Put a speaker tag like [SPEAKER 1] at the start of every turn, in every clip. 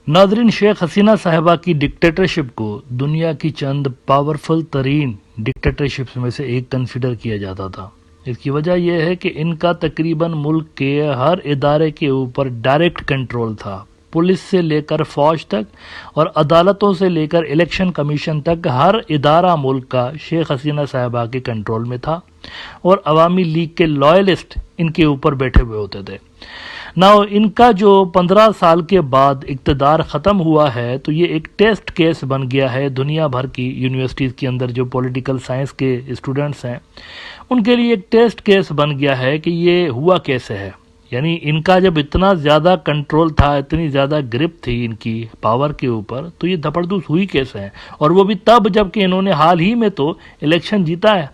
[SPEAKER 1] ناظرین، شیخ حسینہ صاحبہ کی ڈکٹیٹرشپ کو دنیا کی چند پاورفل ترین ڈکٹیٹرشپس میں سے ایک کنسیڈر کیا جاتا تھا۔ اس کی وجہ یہ ہے کہ ان کا تقریباً ملک کے ہر ادارے کے اوپر ڈائریکٹ کنٹرول تھا، پولیس سے لے کر فوج تک اور عدالتوں سے لے کر الیکشن کمیشن تک ہر ادارہ ملک کا شیخ حسینہ صاحبہ کے کنٹرول میں تھا، اور عوامی لیگ کے لائلسٹ ان کے اوپر بیٹھے ہوئے ہوتے تھے۔ ان کا جو 15 سال کے بعد اقتدار ختم ہوا ہے تو یہ ایک ٹیسٹ کیس بن گیا ہے دنیا بھر کی یونیورسٹیز کے اندر جو پولیٹیکل سائنس کے اسٹوڈنٹس ہیں ان کے لیے ایک ٹیسٹ کیس بن گیا ہے کہ یہ ہوا کیسے ہے۔ یعنی ان کا جب اتنا زیادہ کنٹرول تھا، اتنی زیادہ گرپ تھی ان کی پاور کے اوپر، تو یہ دھپڑدوس ہوئی کیسے ہے، اور وہ بھی تب جب کہ انہوں نے حال ہی میں تو الیکشن جیتا ہے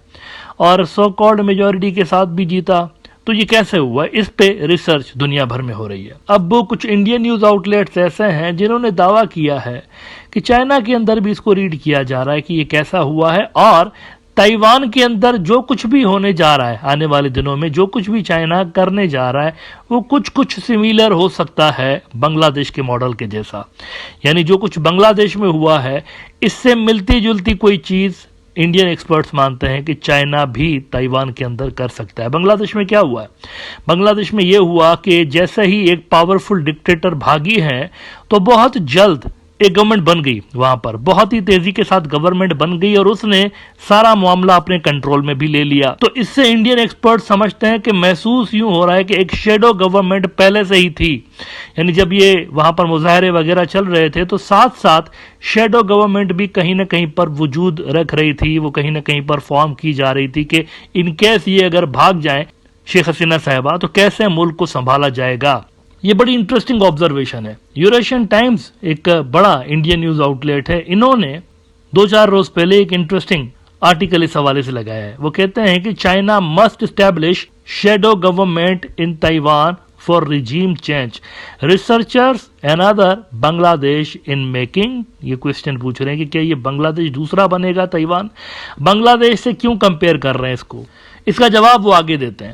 [SPEAKER 1] اور سو کالڈ میجورٹی کے ساتھ بھی جیتا، تو یہ کیسے ہوا؟ اس پہ ریسرچ دنیا بھر میں ہو رہی ہے۔ اب وہ کچھ انڈین نیوز آؤٹ لیٹس ایسے ہیں جنہوں نے دعویٰ کیا ہے کہ چائنا کے اندر بھی اس کو ریڈ کیا جا رہا ہے کہ یہ کیسا ہوا ہے، اور تائیوان کے اندر جو کچھ بھی ہونے جا رہا ہے آنے والے دنوں میں، جو کچھ بھی چائنا کرنے جا رہا ہے وہ کچھ سمیلر ہو سکتا ہے بنگلہ دیش کے ماڈل کے جیسا۔ یعنی جو کچھ بنگلہ دیش میں ہوا ہے اس سے ملتی جلتی کوئی چیز انڈین ایکسپرٹس مانتے ہیں کہ چائنا بھی تائیوان کے اندر کر سکتا ہے۔ بنگلہ دیش میں کیا ہوا ہے؟ بنگلہ دیش میں یہ ہوا کہ جیسے ہی ایک پاورفل ڈکٹیٹر بھاگی ہے تو بہت جلد ایک گورنمنٹ بن گئی، وہاں پر بہت ہی تیزی کے ساتھ گورنمنٹ بن گئی اور اس نے سارا معاملہ اپنے کنٹرول میں بھی لے لیا۔ تو اس سے انڈین ایکسپرٹ سمجھتے ہیں کہ محسوس یوں ہو رہا ہے کہ ایک شیڈو گورنمنٹ پہلے سے ہی تھی۔ یعنی جب یہ وہاں پر مظاہرے وغیرہ چل رہے تھے تو ساتھ ساتھ شیڈو گورنمنٹ بھی کہیں نہ کہیں پر وجود رکھ رہی تھی، وہ کہیں نہ کہیں پر فارم کی جا رہی تھی کہ ان کیس یہ اگر بھاگ جائیں شیخ حسینہ صاحبہ تو کیسے ملک کو سنبھالا جائے گا۔ یہ بڑی انٹرسٹنگ آبزرویشن ہے۔ یوریشین ٹائمز ایک بڑا انڈین نیوز آؤٹ لیٹ ہے، انہوں نے 2-4 روز پہلے ایک انٹرسٹنگ آرٹیکل اس حوالے سے لگایا ہے۔ وہ کہتے ہیں کہ China must establish shadow government in Taiwan for regime change. Researchers another Bangladesh in making. یہ کوشچن پوچھ رہے ہیں کہ کیا یہ بنگلہ دیش دوسرا بنے گا تائیوان؟ بنگلہ دیش سے کیوں کمپیئر کر رہے ہیں اس کو؟ اس کا جواب وہ آگے دیتے ہیں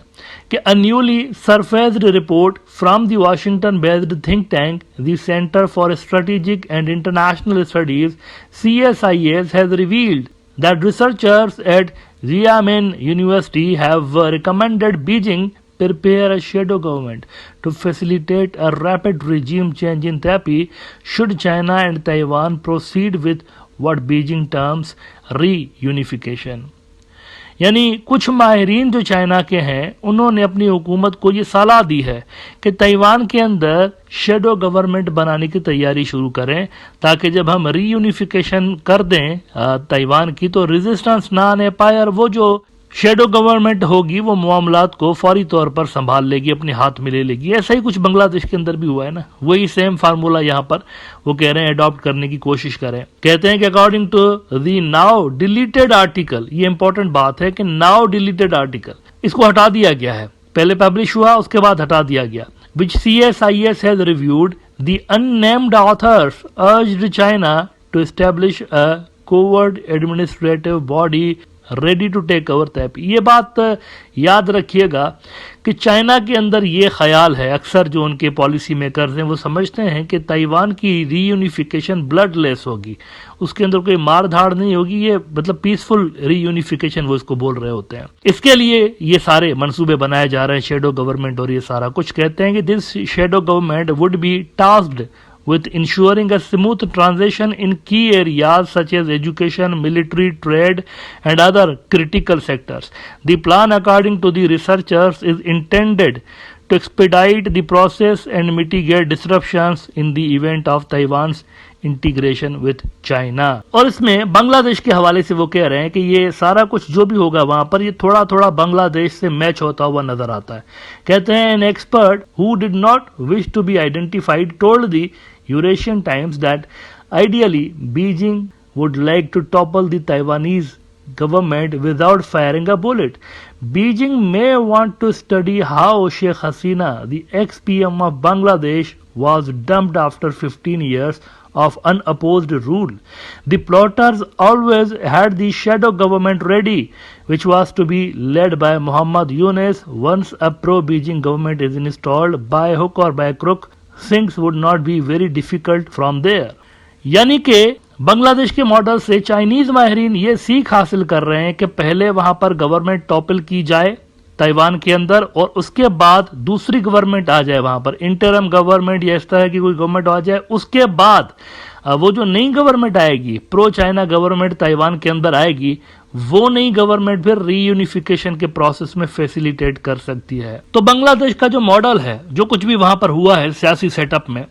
[SPEAKER 1] کہ a newly surfaced report from the Washington based think tank the Center for Strategic and International Studies CSIS has revealed that researchers at Xiamen University have recommended Beijing prepare a shadow government to facilitate a rapid regime change in Taipei should China and Taiwan proceed with what Beijing terms reunification. یعنی کچھ ماہرین جو China کے ہیں انہوں نے اپنی حکومت کو یہ صلاح دی ہے کہ تائیوان کے اندر شیڈو گورنمنٹ بنانے کی تیاری شروع کریں تاکہ جب ہم ری یونیفیکیشن کر دیں تائیوان کی تو ریزسٹنس نہ آنے پائے، اور وہ جو شیڈو گورنمنٹ ہوگی وہ معاملات کو فوری طور پر سنبھال لے گی، اپنے ہاتھ میں لے لے گی۔ ایسا ہی کچھ بنگلہ دیش کے اندر بھی ہوا ہے نا، وہی سیم فارمولا یہاں پر وہ کہہ رہے ہیں اڈاپٹ کرنے کی کوشش کریں۔ کہتے ہیں کہ according to the now deleted article, یہ امپورٹنٹ بات ہے کہ ناؤ ڈیلیٹڈ آرٹیکل، اس کو ہٹا دیا گیا ہے، پہلے پبلش ہوا اس کے بعد ہٹا دیا گیا، which CSIS has reviewed. The unnamed authors urged China to establish a covert administrative body ready to take over تائپی۔ یہ بات یاد رکھیے گا کہ چائنا کے اندر یہ خیال ہے، اکثر جو ان کے پالیسی میکرز ہیں وہ سمجھتے ہیں کہ تائیوان کی ری یونیفیکیشن بلڈ لیس ہوگی، اس کے اندر کوئی مار دھاڑ نہیں ہوگی، یہ مطلب پیسفل ری یونیفیکیشن وہ اس کو بول رہے ہوتے ہیں۔ اس کے لیے یہ سارے منصوبے بنائے جا رہے ہیں، شیڈو گورنمنٹ اور یہ سارا کچھ۔ کہتے ہیں کہ this shadow government would be tasked with ensuring a smooth transition in key areas such as education, military, trade, and other critical sectors. The plan, according to the researchers, is intended to expedite the process and mitigate disruptions in the event of Taiwan's integration with China. اور اس میں بنگلہ دیش کے حوالے سے وہ کہہ رہے ہیں کہ یہ سارا کچھ جو بھی ہوگا وہاں پر یہ تھوڑا تھوڑا بنگلہ دیش سے میچ ہوتا ہوا نظر آتا ہے۔ کہتے ہیں an expert who did not wish to be identified told the Eurasian Times that ideally Beijing would like to topple the Taiwanese government without firing a bullet. Beijing may want to study how Sheikh Hasina, the ex-PM of Bangladesh, was dumped after 15 years of unopposed rule. The plotters always had the shadow government ready, which was to be led by Muhammad Yunus once a pro-Beijing government is installed by hook or by crook. things would not be very difficult from there. یعنی کہ بنگلہ دیش کے model سے Chinese ماہرین یہ سیکھ حاصل کر رہے ہیں کہ پہلے وہاں پر گورنمنٹ ٹاپل کی جائے تائیوان کے اندر، اور اس کے بعد دوسری گورنمنٹ آ جائے وہاں پر، انٹرم گورنمنٹ یا اس طرح کی کوئی گورنمنٹ آ جائے، اس کے بعد وہ جو نئی گورنمنٹ آئے گی، پرو چائنا گورنمنٹ تائیوان کے اندر آئے گی، وہ نئی گورنمنٹ پھر ری یونیفیکیشن کے پروسیس میں فیسیلیٹیٹ کر سکتی ہے۔ تو بنگلہ دیش کا جو ماڈل ہے، جو کچھ بھی وہاں پر ہوا ہے سیاسی سیٹ اپ میں،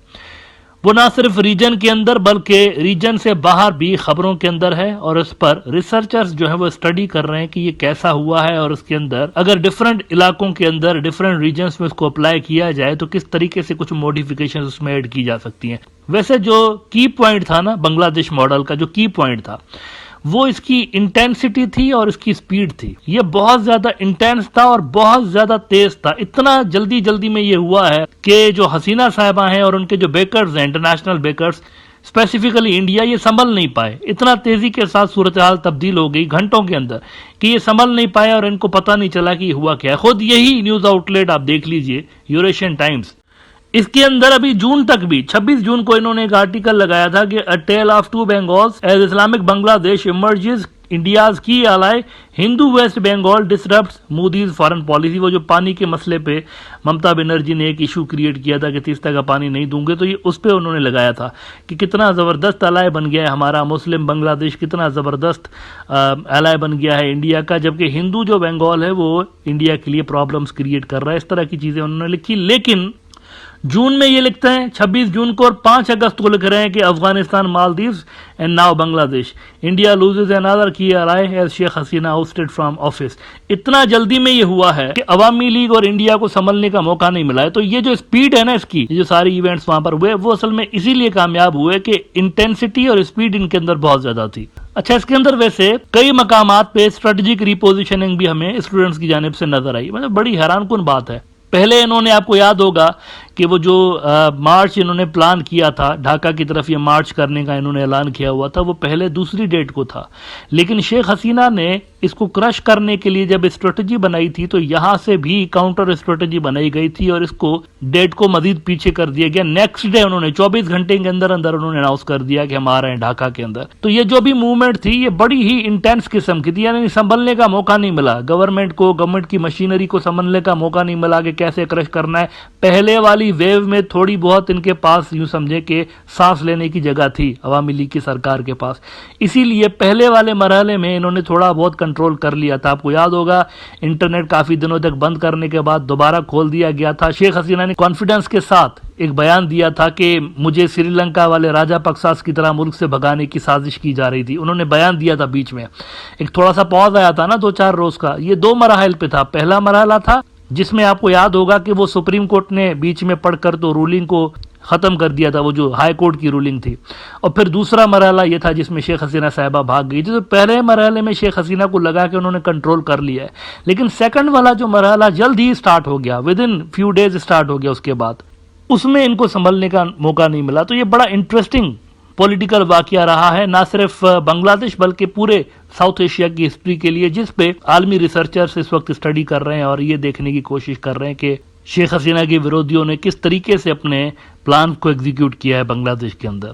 [SPEAKER 1] وہ نہ صرف ریجن کے اندر بلکہ ریجن سے باہر بھی خبروں کے اندر ہے، اور اس پر ریسرچرز جو ہے وہ اسٹڈی کر رہے ہیں کہ یہ کیسا ہوا ہے، اور اس کے اندر اگر ڈیفرنٹ علاقوں کے اندر ڈیفرنٹ ریجنز میں اس کو اپلائی کیا جائے تو کس طریقے سے کچھ موڈیفیکیشن اس میں ایڈ کی جا سکتی ہیں۔ ویسے جو کی پوائنٹ تھا نا بنگلہ دیش ماڈل کا، جو کی پوائنٹ تھا وہ اس کی انٹینسٹی تھی اور اس کی سپیڈ تھی۔ یہ بہت زیادہ انٹینس تھا اور بہت زیادہ تیز تھا۔ اتنا جلدی جلدی میں یہ ہوا ہے کہ جو حسینہ صاحبہ ہیں اور ان کے جو بیکرز ہیں، انٹرنیشنل بیکرز، اسپیسیفکلی انڈیا، یہ سنبھل نہیں پائے۔ اتنا تیزی کے ساتھ صورتحال تبدیل ہو گئی گھنٹوں کے اندر کہ یہ سنبھل نہیں پائے اور ان کو پتہ نہیں چلا کہ یہ ہوا کیا ہے۔ خود یہی نیوز آؤٹ لیٹ آپ دیکھ لیجئے، یوریشین ٹائمز، اس کے اندر ابھی جون تک بھی 26 جون کو انہوں نے ایک آرٹیکل لگایا تھا کہ A Tale of Two Bengals as Islamic Bangladesh emerges India's key ally Hindu West Bengal disrupts Modi's foreign policy۔ وہ جو پانی کے مسئلے پہ ممتا بنرجی نے ایک ایشو کریٹ کیا تھا کہ تیستا کا پانی نہیں دوں گے، تو یہ اس پہ انہوں نے لگایا تھا کہ کتنا زبردست الائے بن گیا ہے ہمارا مسلم بنگلہ دیش، کتنا زبردست الائے بن گیا ہے انڈیا کا، جبکہ ہندو جو بنگال ہے وہ انڈیا کے لیے پرابلمز کریٹ کر رہا ہے۔ اس طرح کی چیزیں انہوں نے لکھی، لیکن جون میں یہ لکھتے ہیں 26 جون کو، اور 5 اگست کو لکھ رہے ہیں کہ افغانستان، مالدیوز اینڈ ناؤ بنگلہ دیش، India loses another key ally as Sheikh Hasina ousted from office۔ اتنا جلدی میں یہ ہوا ہے کہ عوامی لیگ اور انڈیا کو سنبھلنے کا موقع نہیں ملا ہے۔ تو یہ جو سپیڈ ہے نا اس کی، یہ جو ساری ایونٹس وہاں پر ہوئے، وہ اصل میں اسی لیے کامیاب ہوئے کہ انٹینسٹی اور سپیڈ ان کے اندر بہت زیادہ تھی۔ اچھا، اس کے اندر ویسے کئی مقامات پہ اسٹریٹجک ریپوزیشننگ بھی ہمیں اسٹوڈنٹس کی جانب سے نظر آئی، مطلب بڑی حیران کن بات ہے۔ پہلے انہوں نے، آپ کو یاد ہوگا کہ وہ جو مارچ انہوں نے پلان کیا تھا ڈھاکہ کی طرف، یہ مارچ کرنے کا انہوں نے اعلان کیا ہوا تھا، وہ پہلے دوسری ڈیٹ کو تھا، لیکن شیخ حسینہ نے اس کو کرش کرنے کے لیے جب اسٹریٹجی بنائی تھی تو یہاں سے بھی کاؤنٹر اسٹریٹجی بنائی گئی تھی اور اس کو ڈیٹ کو مزید پیچھے کر دیا گیا۔ نیکسٹ ڈے انہوں نے 24 گھنٹے کے اندر اندر انہوں نے اناؤنس کر دیا کہ ہم آ رہے ہیں ڈھاکہ کے اندر۔ تو یہ جو بھی موومنٹ تھی یہ بڑی ہی انٹینس قسم کی تھی، یعنی سنبھلنے کا موقع نہیں ملا گورنمنٹ کو، گورنمنٹ کی مشینری کو سنبھلنے کا موقع نہیں ملا کہ کیسے کرش کرنا ہے۔ پہلے والی ویو میں تھوڑی بہت ان کے پاس یوں سمجھے کہ سانس لینے کی جگہ تھی عوامی لیگ کی سرکار کے پاس، اسی لیے پہلے والے مرحلے میں انہوں نے تھوڑا بہت کنٹرول کر لیا تھا۔ آپ کو یاد ہوگا انٹرنیٹ کافی دنوں تک بند کرنے کے بعد دوبارہ کھول دیا گیا تھا۔ شیخ حسینہ نے کانفیڈنس کے ساتھ ایک بیان دیا تھا کہ مجھے سری لنکا والے راجہ پکساس کی طرح ملک سے بھگانے کی سازش کی جا رہی تھی، انہوں نے بیان دیا تھا۔ بیچ میں ایک تھوڑا سا پاز آیا تھا نا 2-4 روز کا۔ یہ 2 مراحل پہ تھا۔ پہلا مرحلہ تھا جس میں آپ کو یاد ہوگا کہ وہ سپریم کورٹ نے بیچ میں پڑھ کر تو رولنگ کو ختم کر دیا تھا، وہ جو ہائی کورٹ کی رولنگ تھی، اور پھر دوسرا مرحلہ یہ تھا جس میں شیخ حسینہ صاحبہ بھاگ گئی تھی۔ تو پہلے مرحلے میں شیخ حسینہ کو لگا کہ انہوں نے کنٹرول کر لیا ہے، لیکن سیکنڈ والا جو مرحلہ جلد ہی سٹارٹ ہو گیا، within few days start ہو گیا، اس کے بعد اس میں ان کو سنبھلنے کا موقع نہیں ملا۔ تو یہ بڑا انٹرسٹنگ پولیٹیکل واقعہ رہا ہے، نہ صرف بنگلہ دیش بلکہ پورے ساؤتھ ایشیا کی ہسٹری کے لیے، جس پہ عالمی ریسرچرز اس وقت اسٹڈی کر رہے ہیں اور یہ دیکھنے کی کوشش کر رہے ہیں کہ شیخ حسینہ کے ورودیوں نے کس طریقے سے اپنے پلان کو ایگزیکیوٹ کیا ہے بنگلہ دیش کے اندر۔